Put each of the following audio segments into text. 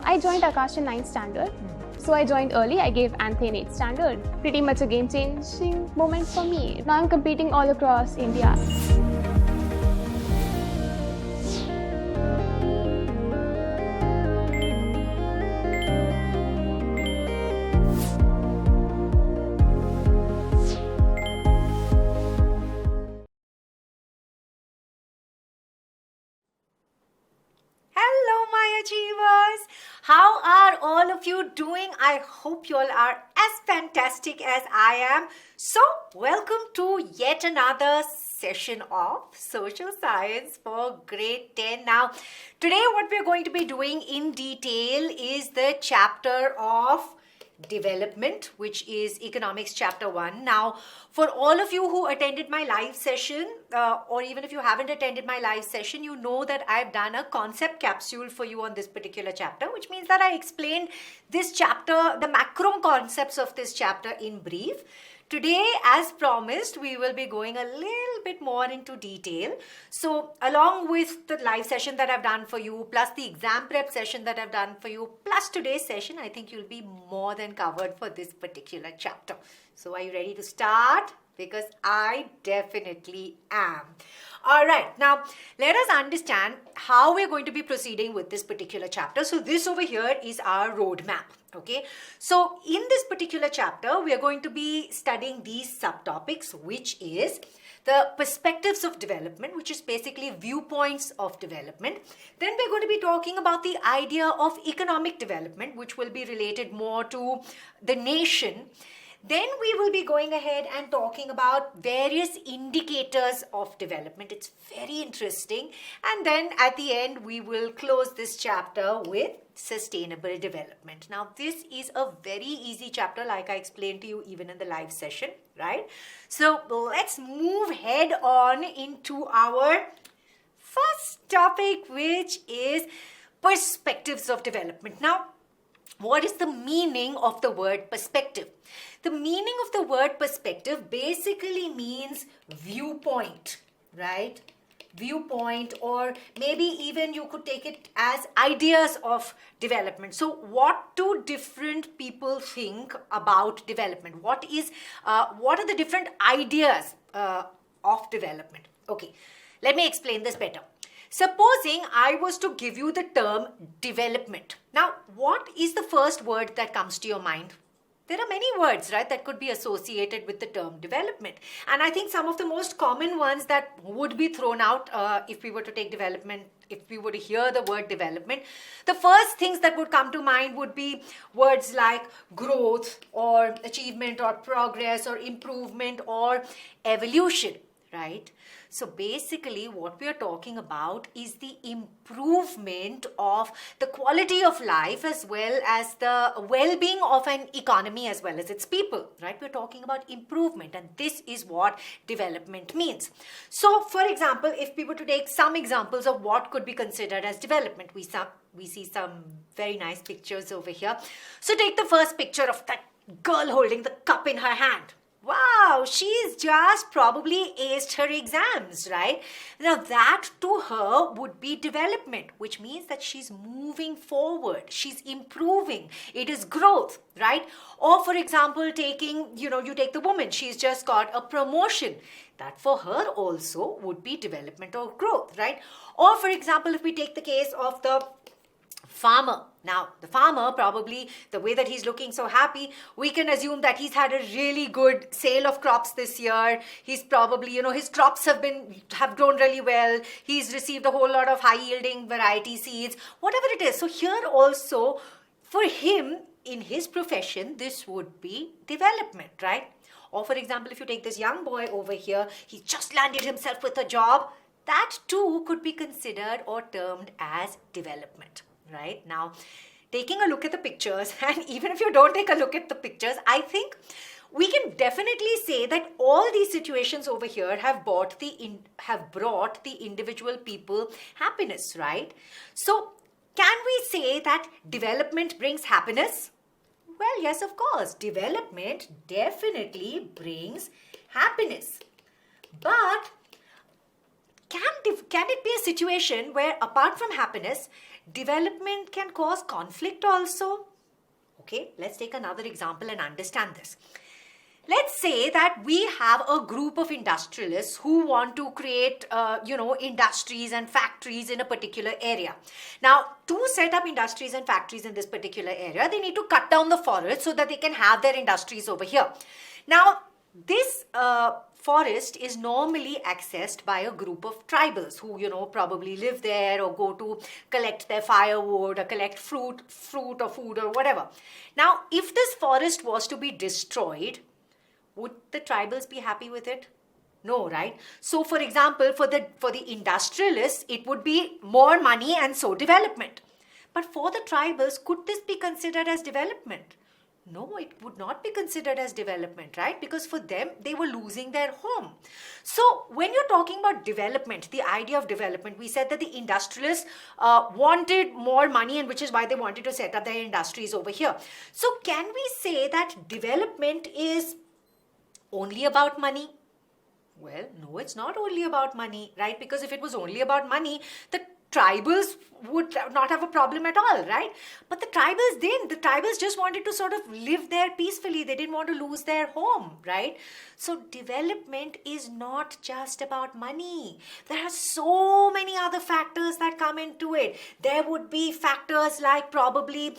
I joined Aakash in 9th standard. So I joined early. I gave ANTHE in 8th standard. Pretty much a game-changing moment for me. Now I'm competing all across India. Hello, my achievers. How are all of you doing? I hope you all are as fantastic as I am. So, welcome to yet another session of social science for grade 10. Now, today what we're going to be doing in detail is the chapter of development, which is economics chapter 1. Now, for all of you who attended my live session, or even if you haven't attended my live session, you know that I've done a concept capsule for you on this particular chapter, which means that I explained this chapter, the macro concepts of this chapter in brief. Today, as promised, we will be going a little bit more into detail. So, along with the live session that I've done for you, plus the exam prep session that I've done for you, plus today's session, I think you'll be more than covered for this particular chapter. So, are you ready to start? Because I definitely am. All right, now let us understand how we're going to be proceeding with this particular chapter. So this over here is our roadmap, okay? So in this particular chapter, we are going to be studying these subtopics, which is the perspectives of development, which is basically viewpoints of development. Then we're going to be talking about the idea of economic development, which will be related more to the nation. Then we will be going ahead and talking about various indicators of development. It's very interesting. And then at the end, we will close this chapter with sustainable development. Now, this is a very easy chapter, like I explained to you even in the live session, right? So let's move head on into our first topic, which is perspectives of development. Now, what is the meaning of the word perspective? The meaning of the word perspective basically means viewpoint, right? Viewpoint, or maybe even you could take it as ideas of development. So what do different people think about development? What are the different ideas of development? Okay, let me explain this better. Supposing I was to give you the term development. Now, what is the first word that comes to your mind? There are many words, right, that could be associated with the term development. And I think some of the most common ones that would be thrown out if we were to take development, if we were to hear the word development, the first things that would come to mind would be words like growth or achievement or progress or improvement or evolution, right? So basically what we are talking about is the improvement of the quality of life as well as the well-being of an economy as well as its people, right? We're talking about improvement, and this is what development means. So for example, if we were to take some examples of what could be considered as development, we see some very nice pictures over here. So take the first picture of that girl holding the cup in her hand. Wow, she's just probably aced her exams, right? Now that to her would be development, which means that she's moving forward, she's improving. It is growth, right? Or for example, you take the woman, she's just got a promotion. That for her also would be development or growth, right? Or for example, if we take the case of the farmer. Now, the farmer, probably the way that he's looking so happy, we can assume that he's had a really good sale of crops this year. He's probably, his crops have grown really well. He's received a whole lot of high yielding variety seeds, whatever it is. So here also, for him, in his profession, this would be development, right? Or for example, if you take this young boy over here, he just landed himself with a job. That too could be considered or termed as development. Right? Now, taking a look at the pictures, and even if you don't take a look at the pictures, I think we can definitely say that all these situations over here have brought the individual people happiness, right? So, can we say that development brings happiness? Well, yes, of course. Development definitely brings happiness. But can it be a situation where apart from happiness, development can cause conflict also. Okay, let's take another example and understand this. Let's say that we have a group of industrialists who want to create, industries and factories in a particular area. Now, to set up industries and factories in this particular area, they need to cut down the forest so that they can have their industries over here. Now, this forest is normally accessed by a group of tribals who, probably live there or go to collect their firewood or collect fruit or food or whatever. Now, if this forest was to be destroyed, would the tribals be happy with it? No, right? So, for example, for the industrialists, it would be more money and so development. But for the tribals, could this be considered as development? No, it would not be considered as development, right? Because for them, they were losing their home. So, when you're talking about development, the idea of development, we said that the industrialists wanted more money, and which is why they wanted to set up their industries over here. So, can we say that development is only about money? Well, no, it's not only about money, right? Because if it was only about money, the tribals would not have a problem at all, right? But the tribals just wanted to sort of live there peacefully. They didn't want to lose their home, right? So development is not just about money. There are so many other factors that come into it. There would be factors like probably,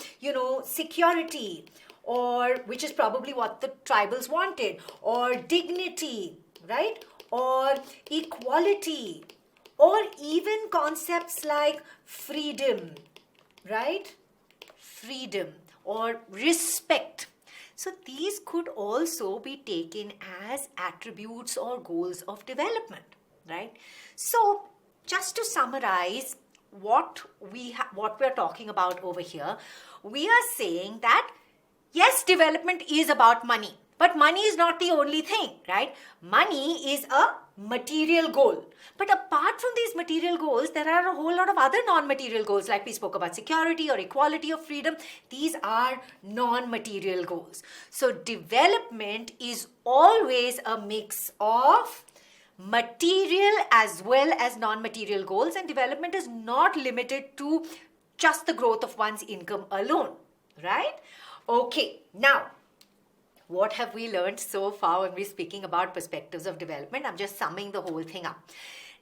security, or which is probably what the tribals wanted, or dignity, right? Or equality, or even concepts like freedom, right? Freedom or respect. So these could also be taken as attributes or goals of development, right? So just to summarize what we're talking about over here, we are saying that yes, development is about money, but money is not the only thing, right? Money is a material goal. But apart from these material goals, there are a whole lot of other non-material goals, like we spoke about security or equality or freedom. These are non-material goals. So development is always a mix of material as well as non-material goals, and development is not limited to just the growth of one's income alone, right? Okay, now, what have we learned so far when we're speaking about perspectives of development? I'm just summing the whole thing up.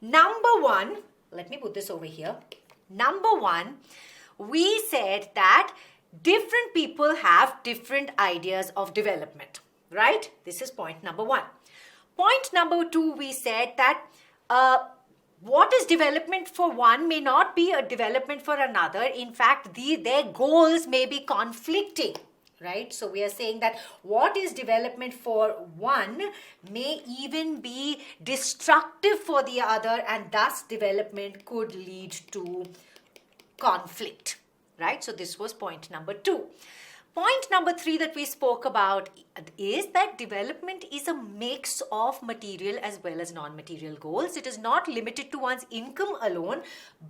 Number one, let me put this over here. Number one, we said that different people have different ideas of development, right? This is point number one. Point number two, we said that what is development for one may not be a development for another. In fact, their goals may be conflicting. Right? So we are saying that what is development for one may even be destructive for the other, and thus development could lead to conflict. Right? So this was point number two. Point number three that we spoke about is that development is a mix of material as well as non-material goals. It is not limited to one's income alone,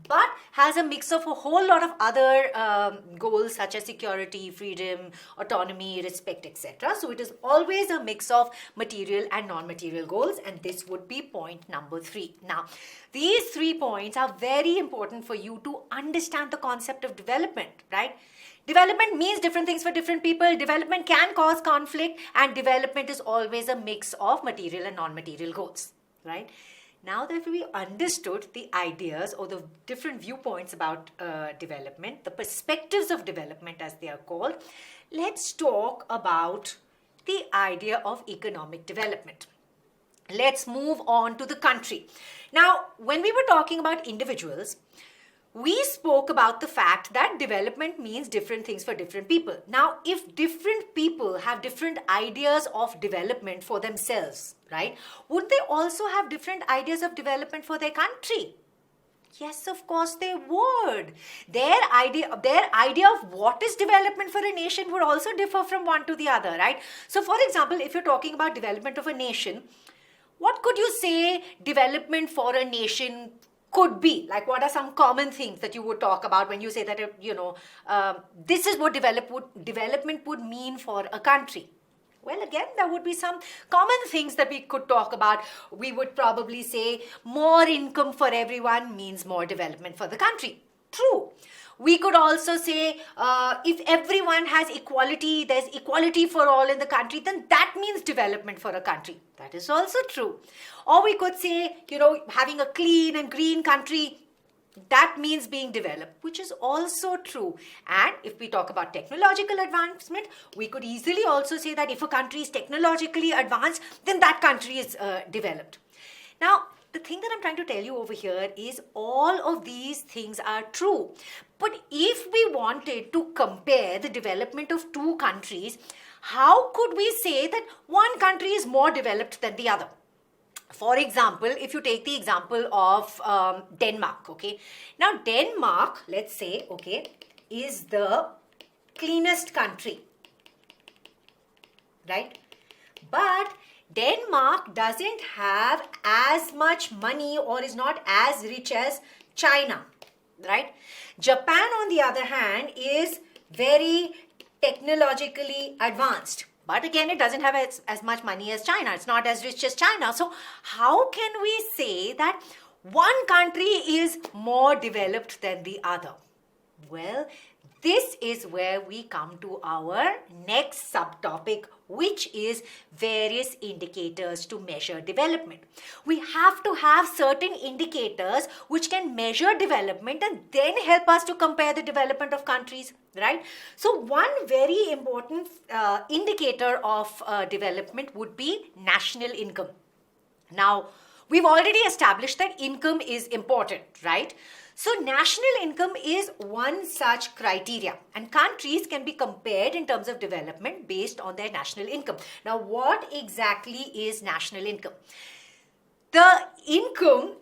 but has a mix of a whole lot of other goals such as security, freedom, autonomy, respect, etc. So it is always a mix of material and non-material goals, and this would be point number three. Now, these 3 points are very important for you to understand the concept of development, right? Development means different things for different people. Development can cause conflict, and development is always a mix of material and non-material goals, right? Now that we understood the ideas or the different viewpoints about development, the perspectives of development as they are called, let's talk about the idea of economic development. Let's move on to the country. Now, when we were talking about individuals, we spoke about the fact that development means different things for different people. Now, if different people have different ideas of development for themselves, right, would they also have different ideas of development for their country? Yes, of course they would. Their idea of what is development for a nation would also differ from one to the other, right? So, for example, if you're talking about development of a nation, what could you say development for a nation could be? Like, what are some common things that you would talk about when you say that, this is what development would mean for a country? Well, again, there would be some common things that we could talk about. We would probably say more income for everyone means more development for the country. True. We could also say if everyone has equality, there's equality for all in the country, then that means development for a country. That is also true. Or we could say, having a clean and green country, that means being developed, which is also true. And if we talk about technological advancement, we could easily also say that if a country is technologically advanced, then that country is developed. Now, the thing that I'm trying to tell you over here is all of these things are true. But if we wanted to compare the development of two countries, how could we say that one country is more developed than the other? For example, if you take the example of Denmark, okay. Now, Denmark, let's say, okay, is the cleanest country, right? But Denmark doesn't have as much money or is not as rich as China, right? Japan, on the other hand, is very technologically advanced. But again, it doesn't have as much money as China. It's not as rich as China. So how can we say that one country is more developed than the other? Well, this is where we come to our next subtopic, which is various indicators to measure development. We have to have certain indicators which can measure development and then help us to compare the development of countries, right? So one very important indicator of development would be national income. Now, we've already established that income is important, right? So national income is one such criteria, and countries can be compared in terms of development based on their national income. Now, what exactly is national income? The income,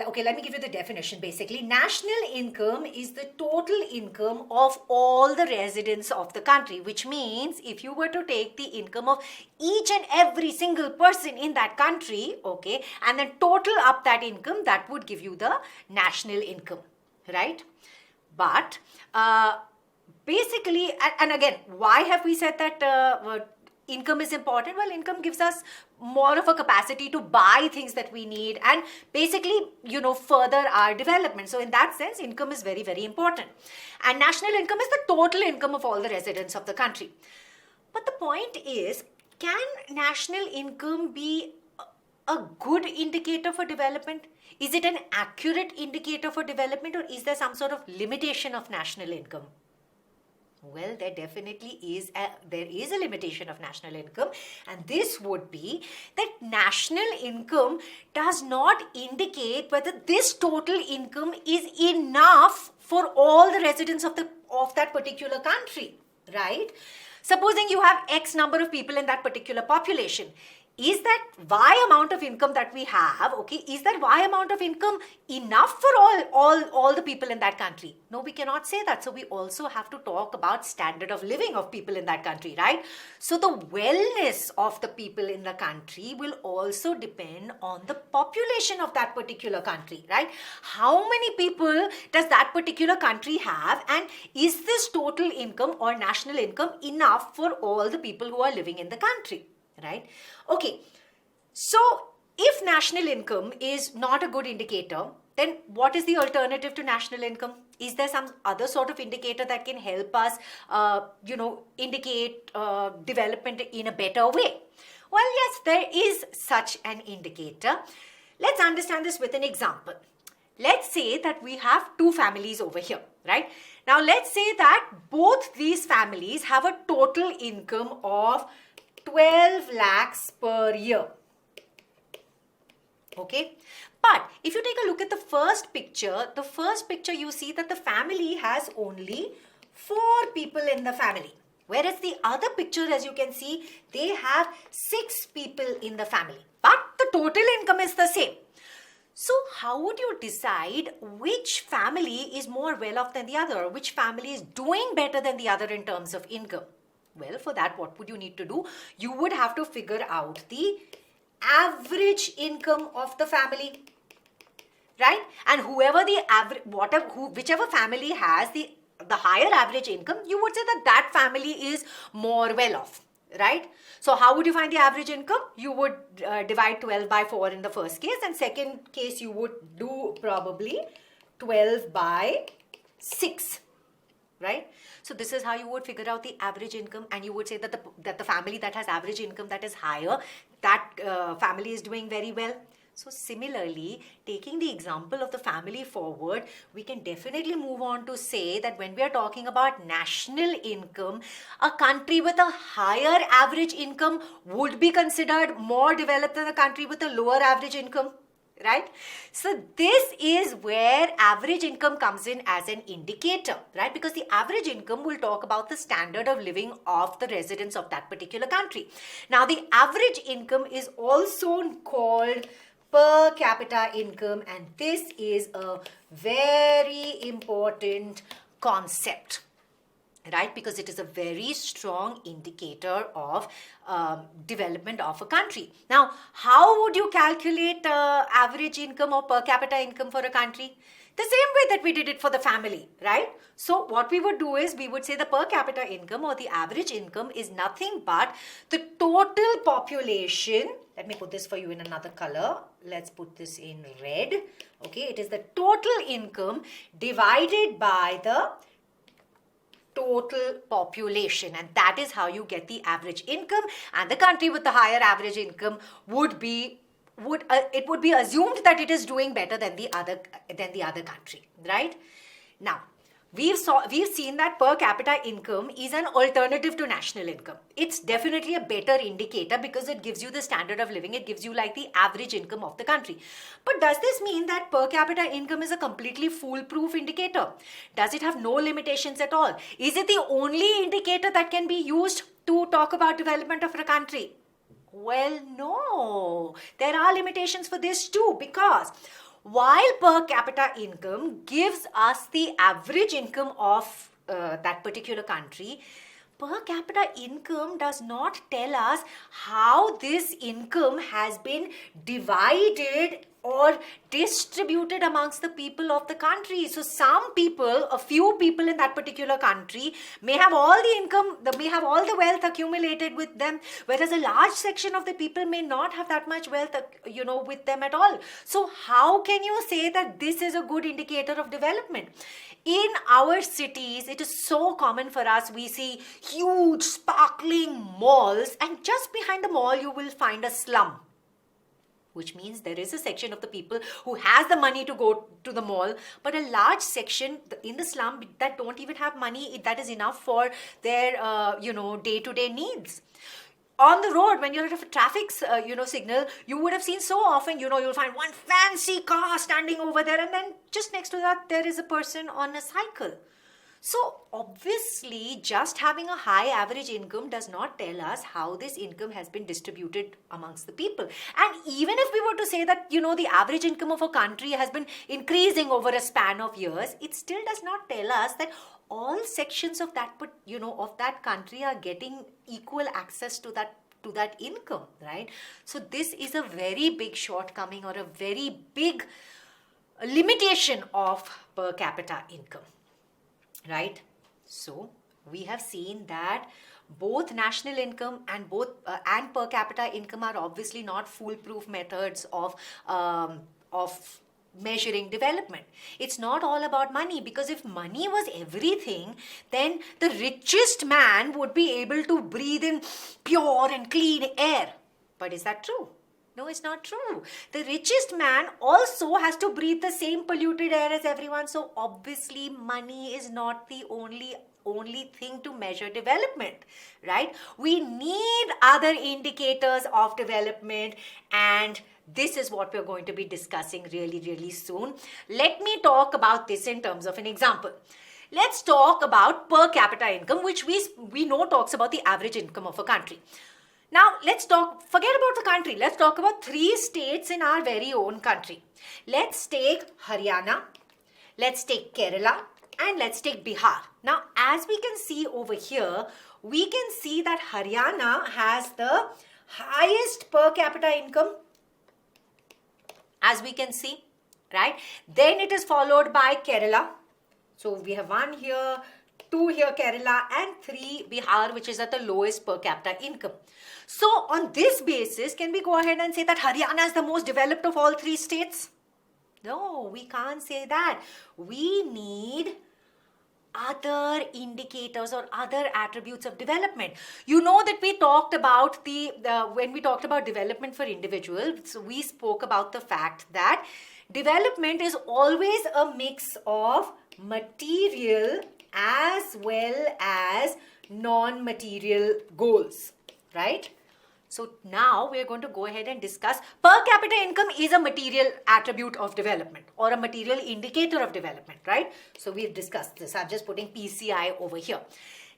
okay, let me give you the definition basically. National income is the total income of all the residents of the country, which means if you were to take the income of each and every single person in that country, okay, and then total up that income, that would give you the national income, right? But basically, and again, why have we said that income is important? Well, income gives us more of a capacity to buy things that we need and basically, further our development. So in that sense, income is very, very important. And national income is the total income of all the residents of the country. But the point is, can national income be a good indicator for development? Is it an accurate indicator for development, or is there some sort of limitation of national income? Well, there definitely is a limitation of national income, and this would be that national income does not indicate whether this total income is enough for all the residents of that particular country, right? Supposing you have X number of people in that particular population. Is that Y amount of income that we have, okay, is that Y amount of income enough for all the people in that country? No, we cannot say that. So we also have to talk about standard of living of people in that country, right? So the wellness of the people in the country will also depend on the population of that particular country, right? How many people does that particular country have, and is this total income or national income enough for all the people who are living in the country? Right? Okay, so if national income is not a good indicator, then what is the alternative to national income? Is there some other sort of indicator that can help us, indicate development in a better way? Well, yes, there is such an indicator. Let's understand this with an example. Let's say that we have two families over here, right? Now, let's say that both these families have a total income of 12 lakhs per year. Okay, but if you take a look at the first picture you see that the family has only 4 people in the family. Whereas the other picture, as you can see, they have 6 people in the family. But the total income is the same. So how would you decide which family is more well off than the other? Which family is doing better than the other in terms of income? Well, for that, what would you need to do? You would have to figure out the average income of the family, right? And whoever the average, whichever family has the higher average income, you would say that family is more well off, right? So how would you find the average income? You would divide 12 by 4 in the first case, and second case you would do probably 12 by 6. Right? So this is how you would figure out the average income, and you would say that the family that has average income that is higher, that family is doing very well. So similarly, taking the example of the family forward, we can definitely move on to say that when we are talking about national income, a country with a higher average income would be considered more developed than a country with a lower average income. Right? So this is where average income comes in as an indicator, right? Because the average income will talk about the standard of living of the residents of that particular country. Now, the average income is also called per capita income, and this is a very important concept. Right? Because it is a very strong indicator of development of a country. Now, how would you calculate average income or per capita income for a country? The same way that we did it for the family, right? So what we would do is we would say the per capita income or the average income is nothing but the total population. Let me put this for you in another color. Let's put this in red. Okay, it is the total income divided by the total population, and that is how you get the average income. And the country with the higher average income would be assumed that it is doing better than the other country, right? Now, we've seen that per capita income is an alternative to national income. It's definitely a better indicator because it gives you the standard of living. It gives you like the average income of the country. But does this mean that per capita income is a completely foolproof indicator? Does it have no limitations at all? Is it the only indicator that can be used to talk about development of a country? Well, no. There are limitations for this too, because while per capita income gives us the average income of that particular country, per capita income does not tell us how this income has been divided or distributed amongst the people of the country. So some people, a few people in that particular country may have all the income, may have all the wealth accumulated with them, whereas a large section of the people may not have that much wealth, with them at all. So how can you say that this is a good indicator of development? In our cities, it is so common for us. We see huge sparkling malls, and just behind the mall you will find a slum, which means there is a section of the people who has the money to go to the mall, but a large section in the slum that don't even have money that is enough for their day-to-day needs. On the road, when you're at a traffic signal, you would have seen so often, you'll find one fancy car standing over there, and then just next to that there is a person on a cycle. So obviously, just having a high average income does not tell us how this income has been distributed amongst the people. And even if we were to say that, the average income of a country has been increasing over a span of years, it still does not tell us that all sections of that, of that country are getting equal access to that income, right? So this is a very big shortcoming or a very big limitation of per capita income. Right? So we have seen that both national income and and per capita income are obviously not foolproof methods of measuring development. It's not all about money, because if money was everything, then the richest man would be able to breathe in pure and clean air. But is that true? No, it's not true. The richest man also has to breathe the same polluted air as everyone. So obviously money is not the only thing to measure development, right? We need other indicators of development, and this is what we're going to be discussing really, really soon. Let me talk about this in terms of an example. Let's talk about per capita income, which we know talks about the average income of a country. Now, forget about the country. Let's talk about 3 states in our very own country. Let's take Haryana, let's take Kerala, and let's take Bihar. Now, as we can see over here, we can see that Haryana has the highest per capita income, as we can see, right? Then it is followed by Kerala. So we have 1 here, 2 here Kerala, and 3 Bihar, which is at the lowest per capita income. So on this basis, can we go ahead and say that Haryana is the most developed of all 3 states? No, we can't say that. We need other indicators or other attributes of development. You know that we talked about when we talked about development for individuals, we spoke about the fact that development is always a mix of material as well as non-material goals, right? So now we're going to go ahead and discuss per capita income is a material attribute of development or a material indicator of development, right? So we've discussed this. I'm just putting PCI over here.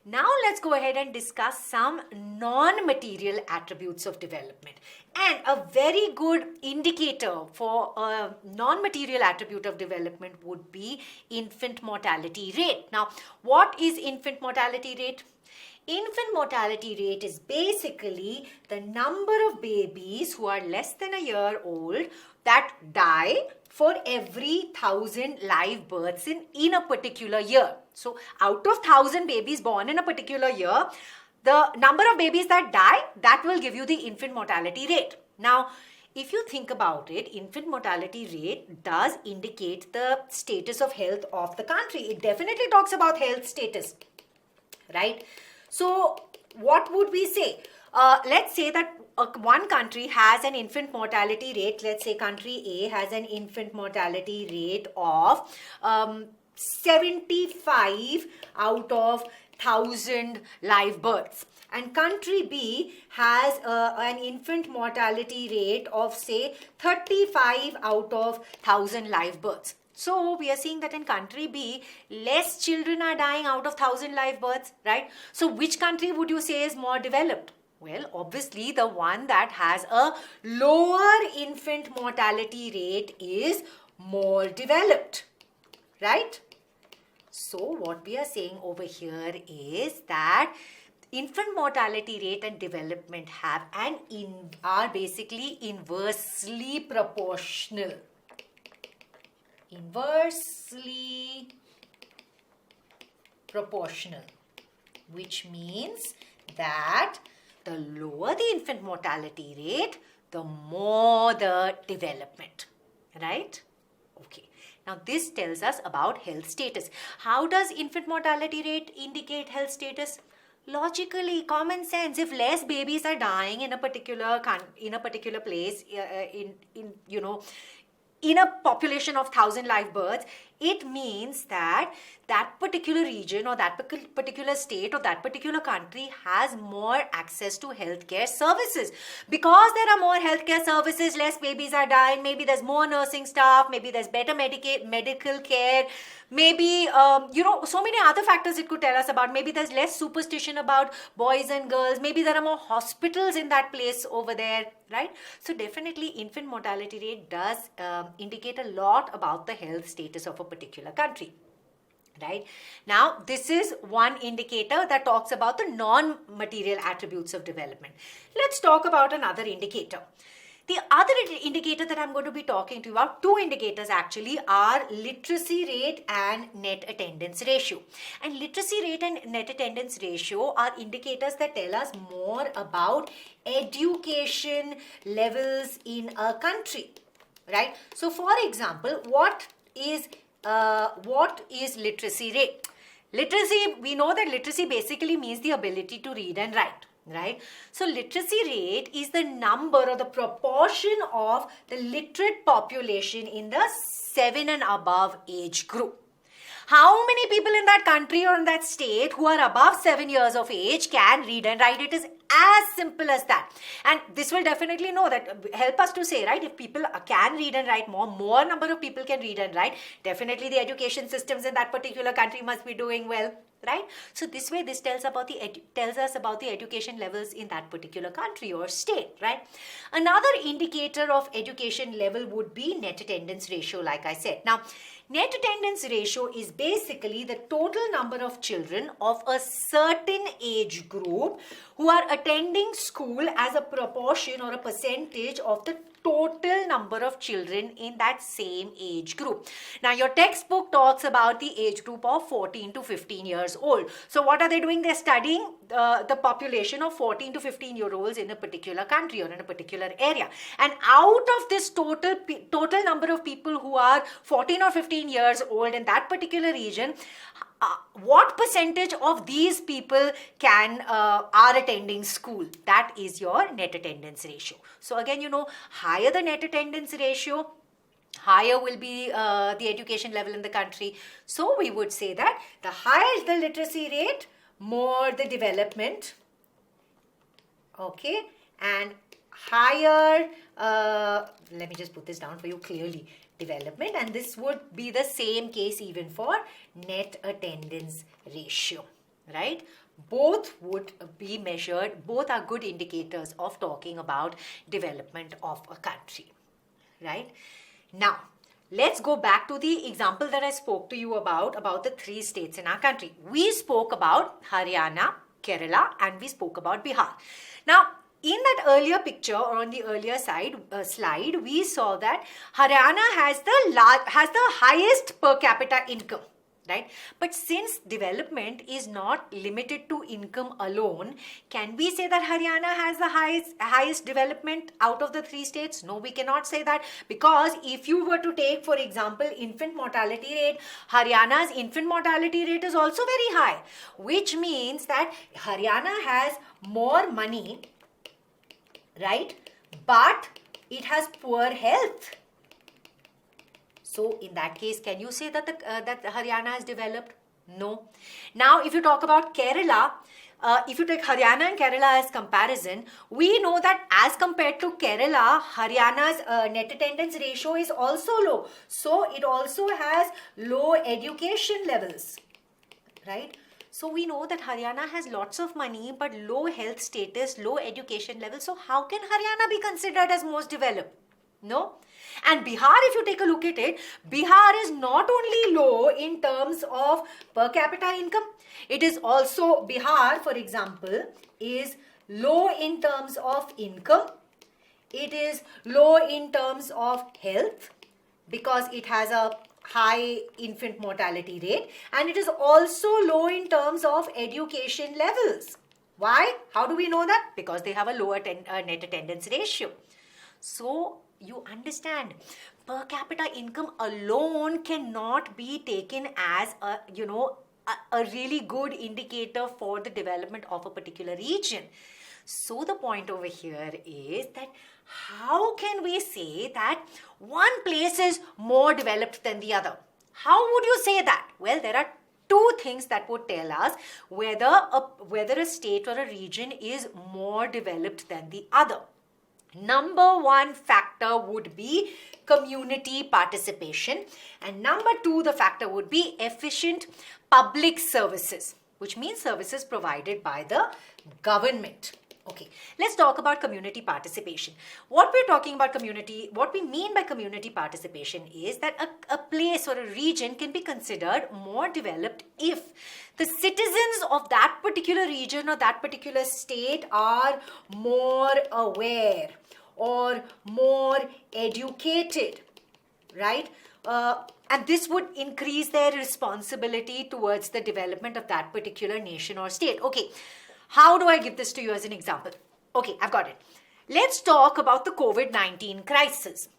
Now let's go ahead and discuss some non-material attributes of development. And a very good indicator for a non-material attribute of development would be infant mortality rate. Now, what is infant mortality rate? Infant mortality rate is basically the number of babies who are less than a year old that die for every 1,000 live births in a particular year. So out of 1,000 babies born in a particular year, the number of babies that die, that will give you the infant mortality rate. Now, if you think about it, infant mortality rate does indicate the status of health of the country. It definitely talks about health status, right? So what would we say? Let's say that one country has an infant mortality rate. Let's say country A has an infant mortality rate of 75 out of 1,000 live births. And country B has an infant mortality rate of say 35 out of 1,000 live births. So we are seeing that in country B, less children are dying out of 1,000 live births, right? So which country would you say is more developed? Well, obviously the one that has a lower infant mortality rate is more developed, right? So what we are saying over here is that infant mortality rate and development are basically inversely proportional. Inversely proportional, which means that the lower the infant mortality rate, the more the development, right? Okay. Now this tells us about health status. How does infant mortality rate indicate health status? Logically, common sense. If less babies are dying in a particular place, in a population of 1,000 live births, it means that that particular region or that particular state or that particular country has more access to healthcare services. Because there are more healthcare services, less babies are dying, maybe there's more nursing staff, maybe there's better medical care, maybe, so many other factors it could tell us about. Maybe there's less superstition about boys and girls, maybe there are more hospitals in that place over there, right? So definitely infant mortality rate does indicate a lot about the health status of a particular country. Right? Now, this is one indicator that talks about the non-material attributes of development. Let's talk about another indicator. The other indicator that I'm going to be talking to you about, two indicators actually, are literacy rate and net attendance ratio. And literacy rate and net attendance ratio are indicators that tell us more about education levels in a country. Right? So, for example, what is literacy rate? Literacy, we know that literacy basically means the ability to read and write, right? So literacy rate is the number or the proportion of the literate population in the 7 and above age group. How many people in that country or in that state who are above 7 years of age can read and write? It is as simple as that. And this will definitely help us to say, right, if people can read and write more number of people can read and write, definitely the education systems in that particular country must be doing well, right? So this way, this tells us about the education levels in that particular country or state, right? Another indicator of education level would be net attendance ratio, like I said. Now, net attendance ratio is basically the total number of children of a certain age group who are attending school as a proportion or a percentage of the total number of children in that same age group. Now, your textbook talks about the age group of 14 to 15 years old. So, what are they doing? They're studying the population of 14 to 15-year-olds in a particular country or in a particular area. And out of this total number of people who are 14 or 15 years old in that particular region, what percentage of these people are attending school? That is your net attendance ratio. So again, higher the net attendance ratio, higher will be the education level in the country. So we would say that the higher the literacy rate, more the development. Okay, and higher, let me just put this down for you clearly, development, and this would be the same case even for net attendance ratio, right? Both would be measured, both are good indicators of talking about development of a country, right? Now, let's go back to the example that I spoke to you about the 3 states in our country. We spoke about Haryana, Kerala, and we spoke about Bihar. Now, in that earlier picture or on the earlier slide, we saw that Haryana has the highest per capita income, right? But since development is not limited to income alone, can we say that Haryana has the highest development out of the 3 states? No, we cannot say that, because if you were to take, for example, infant mortality rate, Haryana's infant mortality rate is also very high, which means that Haryana has more money, right? But it has poor health. So in that case, can you say that that Haryana has developed? No. Now, if you talk about Kerala, if you take Haryana and Kerala as comparison, we know that as compared to Kerala, Haryana's net attendance ratio is also low. So it also has low education levels, right? So we know that Haryana has lots of money but low health status, low education level. So how can Haryana be considered as most developed? No. And Bihar, if you take a look at it, Bihar is not only low in terms of per capita income, it is also, Bihar, for example, is low in terms of income, it is low in terms of health because it has a high infant mortality rate, and it is also low in terms of education levels. Why? How do we know that? Because they have a lower net attendance ratio. So you understand, per capita income alone cannot be taken as a really good indicator for the development of a particular region. So the point over here is that how can we say that one place is more developed than the other? How would you say that? Well, there are 2 things that would tell us whether a state or a region is more developed than the other. Number 1 factor would be community participation, and number 2, the factor would be efficient public services, which means services provided by the government. Okay, let's talk about community participation. What we mean by community participation is that a place or a region can be considered more developed if the citizens of that particular region or that particular state are more aware or more educated, right? And this would increase their responsibility towards the development of that particular nation or state. Okay. How do I give this to you as an example? Okay, I've got it. Let's talk about the COVID-19 crisis.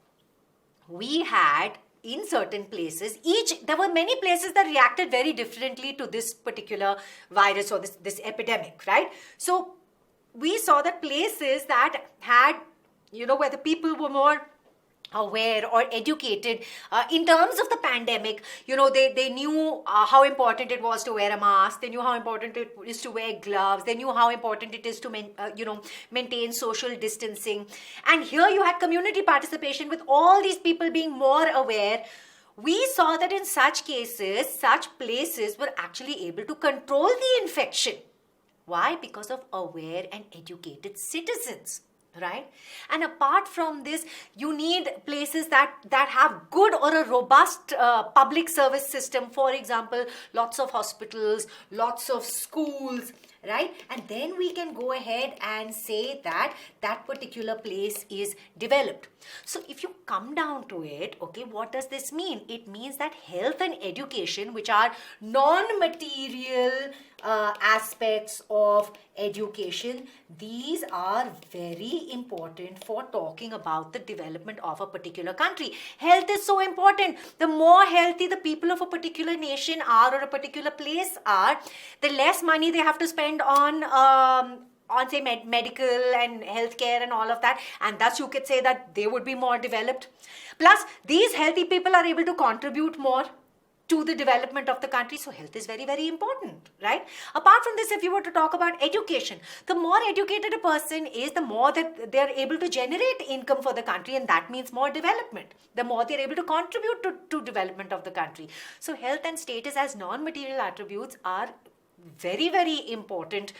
We had in certain places, there were many places that reacted very differently to this particular virus or this epidemic, right? So we saw that places that had, where the people were more aware or educated in terms of the pandemic, they knew how important it was to wear a mask, they knew how important it is to wear gloves, they knew how important it is to maintain social distancing. And here you had community participation with all these people being more aware. We saw that in such cases, such places were actually able to control the infection. Why? Because of aware and educated citizens. Right? And apart from this, you need places that have good or a robust public service system. For example, lots of hospitals, lots of schools, right? And then we can go ahead and say that that particular place is developed. So if you come down to it, okay, what does this mean? It means that health and education, which are non-material aspects of education, these are very important for talking about the development of a particular country. Health is so important. The more healthy the people of a particular nation are or a particular place are, the less money they have to spend on say medical and healthcare and all of that, and thus you could say that they would be more developed. Plus, these healthy people are able to contribute more to the development of the country. So health is very, very important, right? Apart from this, if you were to talk about education, the more educated a person is, the more that they're able to generate income for the country, and that means more development. The more they're able to contribute to development of the country. So health and status as non-material attributes are very, very important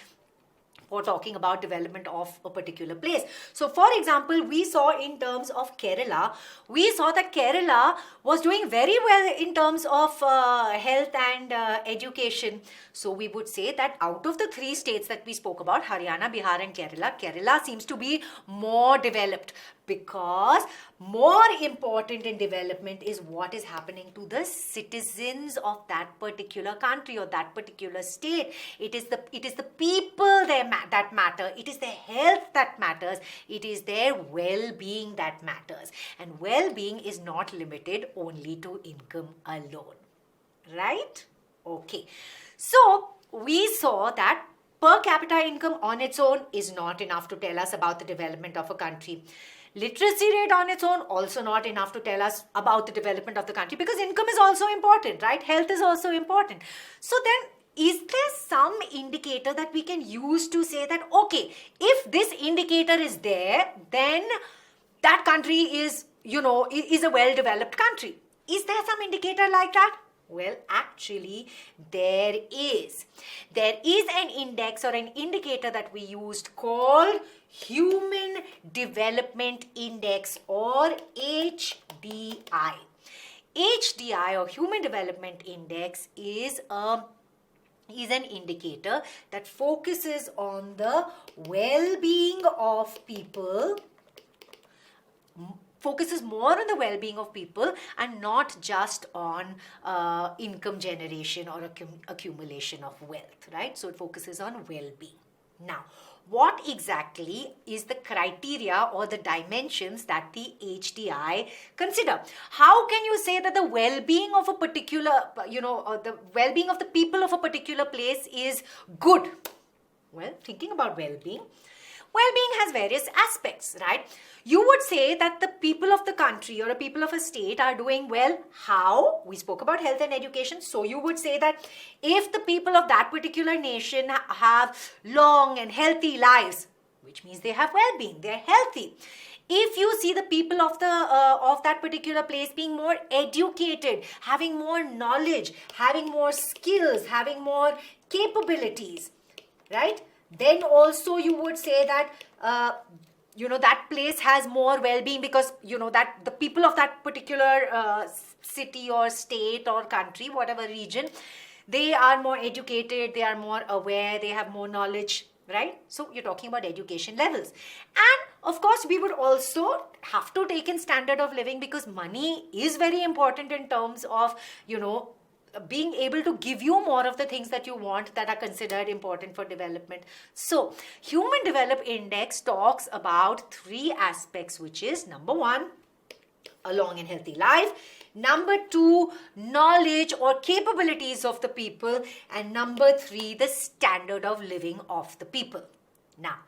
for talking about development of a particular place. So for example, we saw in terms of Kerala, we saw that Kerala was doing very well in terms of health and education. So we would say that out of the three states that we spoke about, Haryana, Bihar and Kerala, Kerala seems to be more developed, because more important in development is what is happening to the citizens of that particular country or that particular state. It is the people that matter. It is their health that matters. It is their well-being that matters. And well-being is not limited only to income alone. Right? Okay. So we saw that per capita income on its own is not enough to tell us about the development of a country. Literacy rate on its own also not enough to tell us about the development of the country, because income is also important, right? Health is also important. So then, is there some indicator that we can use to say that, okay, if this indicator is there, then that country is, is a well-developed country? Is there some indicator like that? Well, actually, there is. There is an index or an indicator that we used called Human Development Index, or HDI. HDI, or Human Development Index, is an indicator that focuses on the well-being of people, focuses more on the well-being of people and not just on income generation or accumulation of wealth, right? So it focuses on well-being. Now, what exactly is the criteria or the dimensions that the HDI consider? How can you say that the well-being of a particular, or the well-being of the people of a particular place is good? Well, thinking about well-being has various aspects, right? You would say that the people of the country or the people of a state are doing well. How? We spoke about health and education. So you would say that if the people of that particular nation have long and healthy lives, which means they have well-being, they're healthy. If you see the people of that particular place being more educated, having more knowledge, having more skills, having more capabilities, right? Then also you would say that that place has more well-being, because that the people of that particular city or state or country, whatever region, they are more educated, they are more aware, they have more knowledge, right? So you're talking about education levels. And of course, we would also have to take in standard of living, because money is very important in terms of being able to give you more of the things that you want that are considered important for development. So, Human Development Index talks about three aspects, which is number one, a long and healthy life. Number two, knowledge or capabilities of the people. And number three, the standard of living of the people. Now,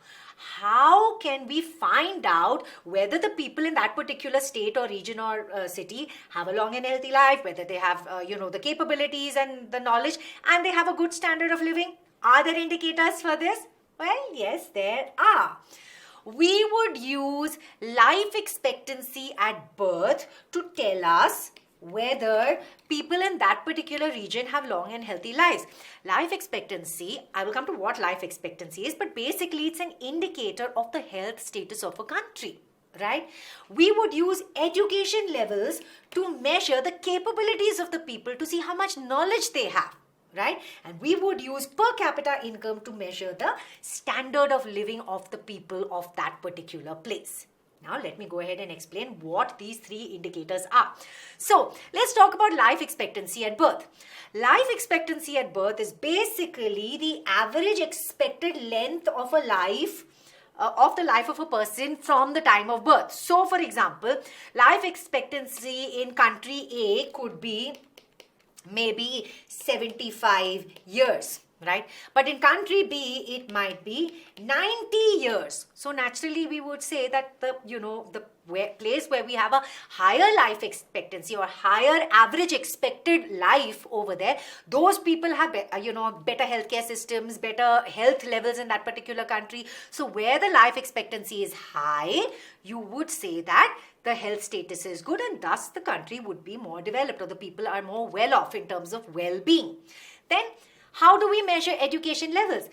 how can we find out whether the people in that particular state or region or city have a long and healthy life, whether they have, the capabilities and the knowledge, and they have a good standard of living? Are there indicators for this? Well, yes, there are. We would use life expectancy at birth to tell us whether people in that particular region have long and healthy lives. Life expectancy, I will come to what life expectancy is, but basically it's an indicator of the health status of a country, right? We would use education levels to measure the capabilities of the people, to see how much knowledge they have, right? And we would use per capita income to measure the standard of living of the people of that particular place. Now let me go ahead and explain what these three indicators are. So let's talk about life expectancy at birth. Life expectancy at birth is basically the average expected length of a life of the life of a person from the time of birth. So for example, life expectancy in country A could be maybe 75 years, right? But in country B, it might be 90 years. So naturally, we would say that the place where we have a higher life expectancy or higher average expected life over there, those people have better healthcare systems, better health levels in that particular country. So where the life expectancy is high, you would say that the health status is good, and thus the country would be more developed, or the people are more well off in terms of well-being. Then how do we measure education levels?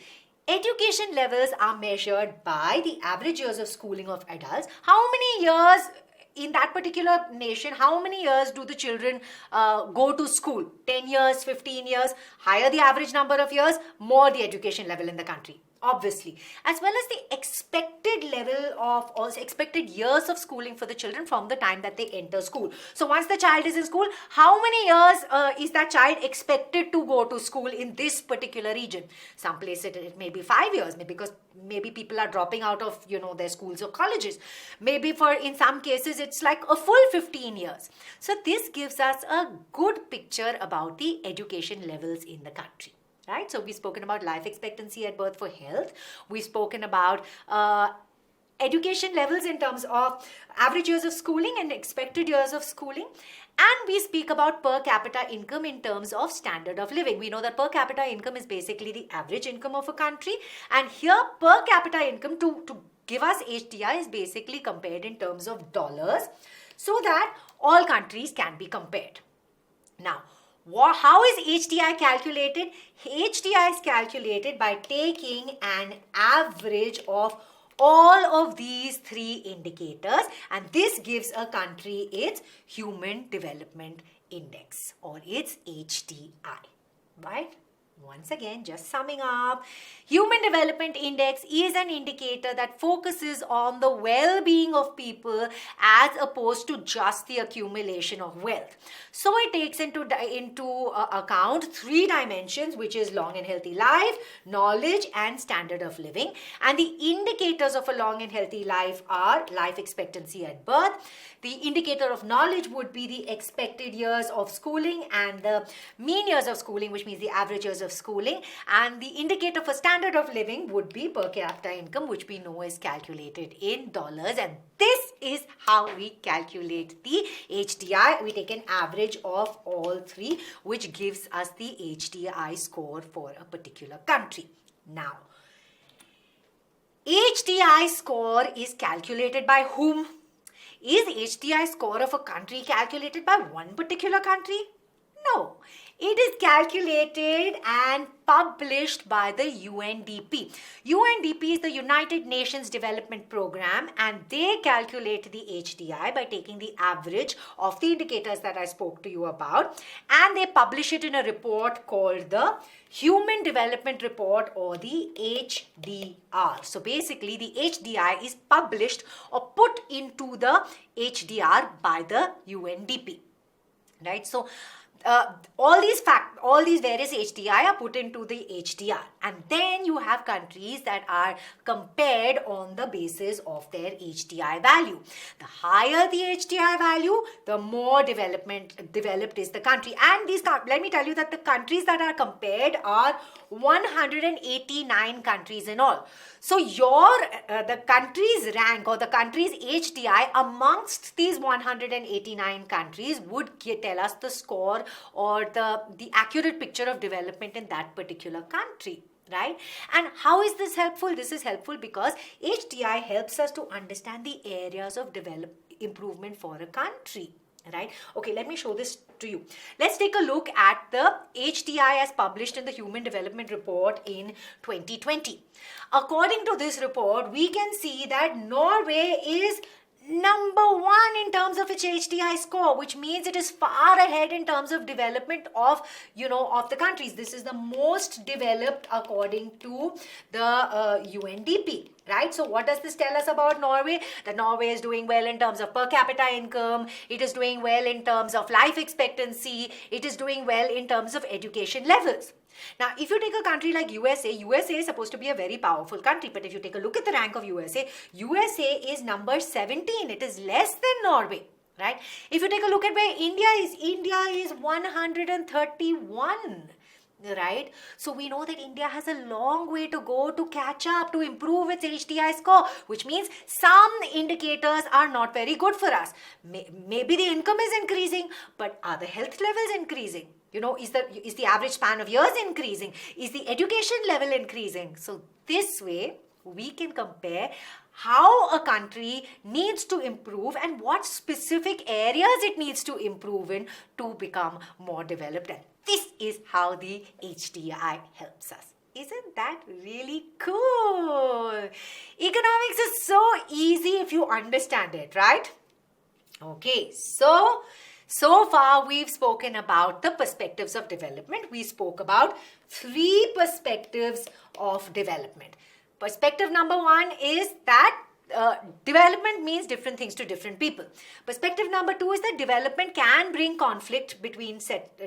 Education levels are measured by the average years of schooling of adults. How many years in that particular nation, how many years do the children go to school? 10 years, 15 years. Higher the average number of years, more the education level in the country, obviously. As well as the expected level of, also expected years of schooling for the children from the time that they enter school. So once the child is in school, how many years is that child expected to go to school in this particular region? Some places it may be 5 years, maybe because maybe people are dropping out of their schools or colleges. Maybe in some cases it's like a full 15 years. So this gives us a good picture about the education levels in the country. Right? So we've spoken about life expectancy at birth for health. We've spoken about education levels in terms of average years of schooling and expected years of schooling. And we speak about per capita income in terms of standard of living. We know that per capita income is basically the average income of a country. And here per capita income to give us HDI is basically compared in terms of dollars so that all countries can be compared. Now, how is HDI calculated? HDI is calculated by taking an average of all of these three indicators, and this gives a country its Human Development Index or its HDI, right? Once again, just summing up, Human Development Index is an indicator that focuses on the well-being of people as opposed to just the accumulation of wealth. So it takes into account three dimensions, which is long and healthy life, knowledge, and standard of living. And the indicators of a long and healthy life are life expectancy at birth. The indicator of knowledge would be the expected years of schooling and the mean years of schooling, which means the average years of schooling. And the indicator for standard of living would be per capita income, which we know is calculated in dollars. And this is how we calculate the HDI. We take an average of all three, which gives us the HDI score for a particular country. Now, HDI score is calculated by whom? Is HDI score of a country calculated by one particular country? No. It is calculated and published by the UNDP. UNDP is the United Nations Development Program, and they calculate the HDI by taking the average of the indicators that I spoke to you about, and they publish it in a report called the Human Development Report or the HDR. So basically the HDI is published or put into the HDR by the UNDP. Right? So all these various HDI are put into the HDR, and then you have countries that are compared on the basis of their HDI value. The higher the HDI value, the more developed is the country. And let me tell you that the countries that are compared are 189 countries in all. So the country's rank or the country's HDI amongst these 189 countries would tell us the score or the accurate picture of development in that particular country. Right? And how is this helpful? This is helpful because HDI helps us to understand the areas of improvement for a country. Right? Okay, let me show this to you. Let's take a look at the HDI as published in the Human Development Report in 2020. According to this report, we can see that Norway is number one in terms of its HDI score, which means it is far ahead in terms of development of, of the countries. This is the most developed according to the UNDP, right? So what does this tell us about Norway? That Norway is doing well in terms of per capita income, it is doing well in terms of life expectancy, it is doing well in terms of education levels. Now, if you take a country like USA is supposed to be a very powerful country, but if you take a look at the rank of USA is number 17. It is less than Norway, right? If you take a look at where India is 131. Right? So we know that India has a long way to go to catch up, to improve its HDI score, which means some indicators are not very good for us. Maybe the income is increasing, but are the health levels increasing? Is the average span of years increasing? Is the education level increasing? So this way, we can compare how a country needs to improve and what specific areas it needs to improve in to become more developed. And this is how the HDI helps us. Isn't that really cool? Economics is so easy if you understand it, right? Okay, so far we've spoken about the perspectives of development. We spoke about 3 perspectives of development. Perspective number 1 is that development means different things to different people. Perspective number 2 is that development can bring conflict between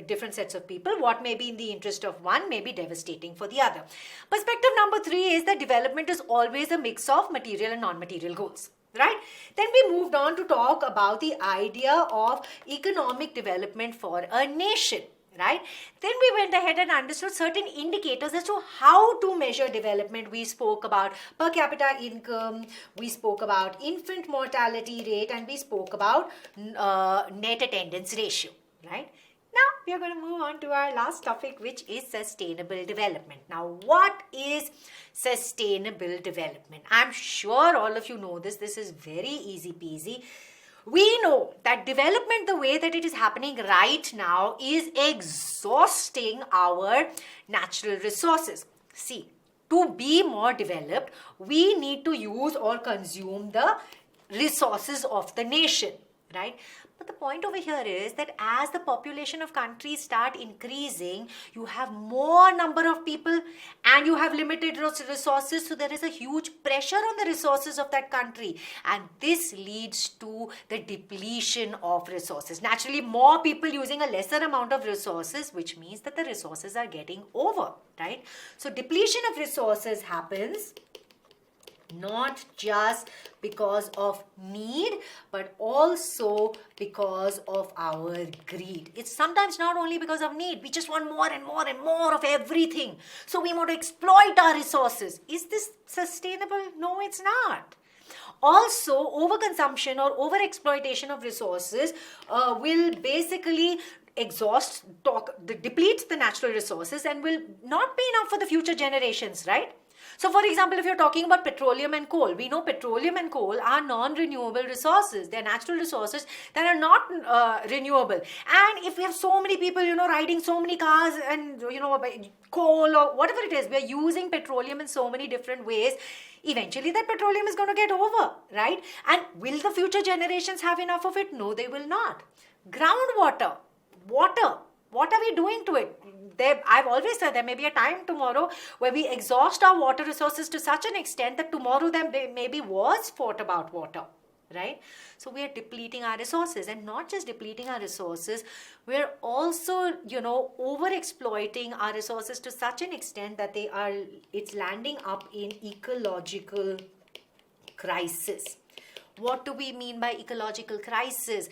different sets of people. What may be in the interest of one may be devastating for the other. Perspective number 3 is that development is always a mix of material and non-material goals. Right? Then we moved on to talk about the idea of economic development for a nation. Right? Then we went ahead and understood certain indicators as to how to measure development. We spoke about per capita income, we spoke about infant mortality rate, and we spoke about net attendance ratio. Right? Now we are going to move on to our last topic, which is sustainable development. Now, what is sustainable development? I'm sure all of you know this. This is very easy peasy. We know that development, the way that it is happening right now, is exhausting our natural resources. See, to be more developed, we need to use or consume the resources of the nation, right? But the point over here is that as the population of countries start increasing, you have more number of people and you have limited resources. So there is a huge pressure on the resources of that country. And this leads to the depletion of resources. Naturally, more people using a lesser amount of resources, which means that the resources are getting over, right? So depletion of resources happens not just because of need, but also because of our greed. It's sometimes not only because of need. We just want more and more and more of everything. So we want to exploit our resources. Is this sustainable? No, it's not. Also, overconsumption or overexploitation of resources will basically deplete the natural resources and will not be enough for the future generations, right? So, for example, if you're talking about petroleum and coal, we know petroleum and coal are non-renewable resources. They're natural resources that are not renewable. And if we have so many people, riding so many cars and, coal or whatever it is, we're using petroleum in so many different ways, eventually that petroleum is going to get over, right? And will the future generations have enough of it? No, they will not. Groundwater, water. What are we doing to it? I've always said there may be a time tomorrow where we exhaust our water resources to such an extent that tomorrow there may be wars fought about water, right? So we are depleting our resources, and not just depleting our resources, we're also, over-exploiting our resources to such an extent that it's landing up in ecological crisis. What do we mean by ecological crisis?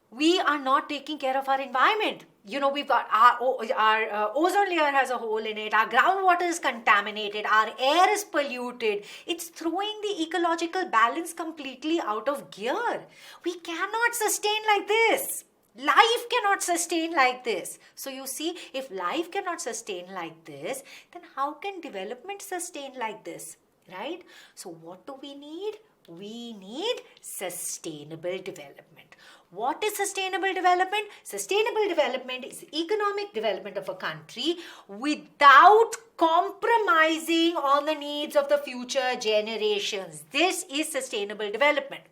We are not taking care of our environment. We've got our ozone layer has a hole in it. Our groundwater is contaminated. Our air is polluted. It's throwing the ecological balance completely out of gear. We cannot sustain like this. Life cannot sustain like this. So you see, if life cannot sustain like this, then how can development sustain like this, right? So what do we need? We need sustainable development. What is sustainable development? Sustainable development is economic development of a country without compromising on the needs of the future generations. This is sustainable development.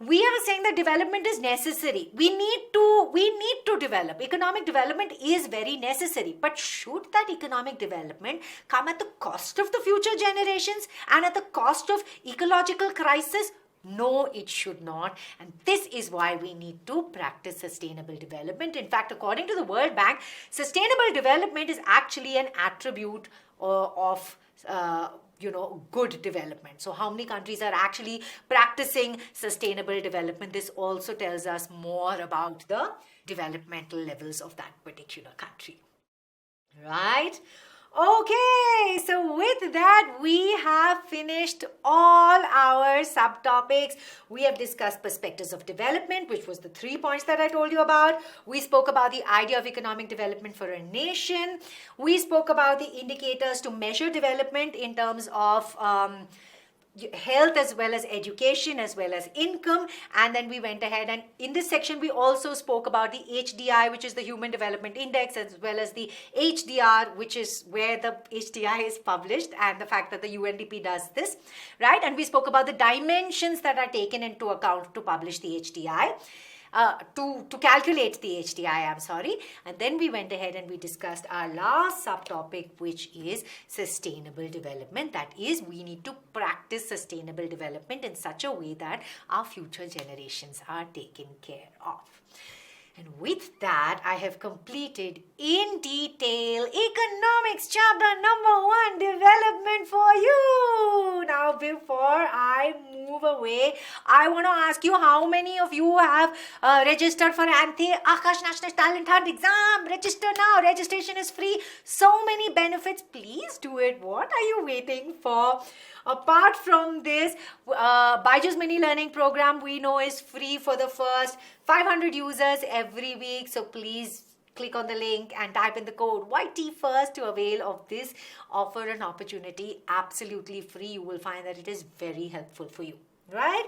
we are saying that development is necessary. We need to develop. Economic development is very necessary. But should that economic development come at the cost of the future generations and at the cost of ecological crisis? No, it should not. And this is why we need to practice sustainable development. In fact, according to the World Bank, sustainable development is actually an attribute of good development. So how many countries are actually practicing sustainable development? This also tells us more about the developmental levels of that particular country. Right? Okay, so with that, we have finished all our subtopics. We have discussed perspectives of development, which was the 3 points that I told you about. We spoke about the idea of economic development for a nation. We spoke about the indicators to measure development in terms of health as well as education as well as income. And then we went ahead and in this section we also spoke about the HDI, which is the Human Development Index, as well as the HDR, which is where the HDI is published, and the fact that the UNDP does this, right? And we spoke about the dimensions that are taken into account to publish the HDI. To calculate the HDI, I'm sorry. And then we went ahead and we discussed our last subtopic, which is sustainable development. That is, we need to practice sustainable development in such a way that our future generations are taken care of. And with that, I have completed in detail economics chapter number 1, development for you. Now, before I move away, I want to ask you, how many of you have registered for ANTHE Aakash National Talent Hunt exam? Register now. Registration is free. So many benefits. Please do it. What are you waiting for? Apart from this, BYJU'S Mini Learning Program we know is free for the first 500 users every week. So please click on the link and type in the code YT first to avail of this offer and opportunity. Absolutely free. You will find that it is very helpful for you, right?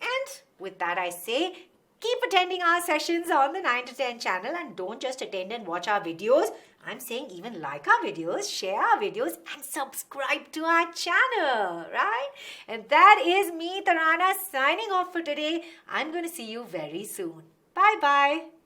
And with that, I say, keep attending our sessions on the 9 to 10 channel, and don't just attend and watch our videos. I'm saying even like our videos, share our videos, and subscribe to our channel, right? And that is me, Tarana, signing off for today. I'm going to see you very soon. Bye-bye.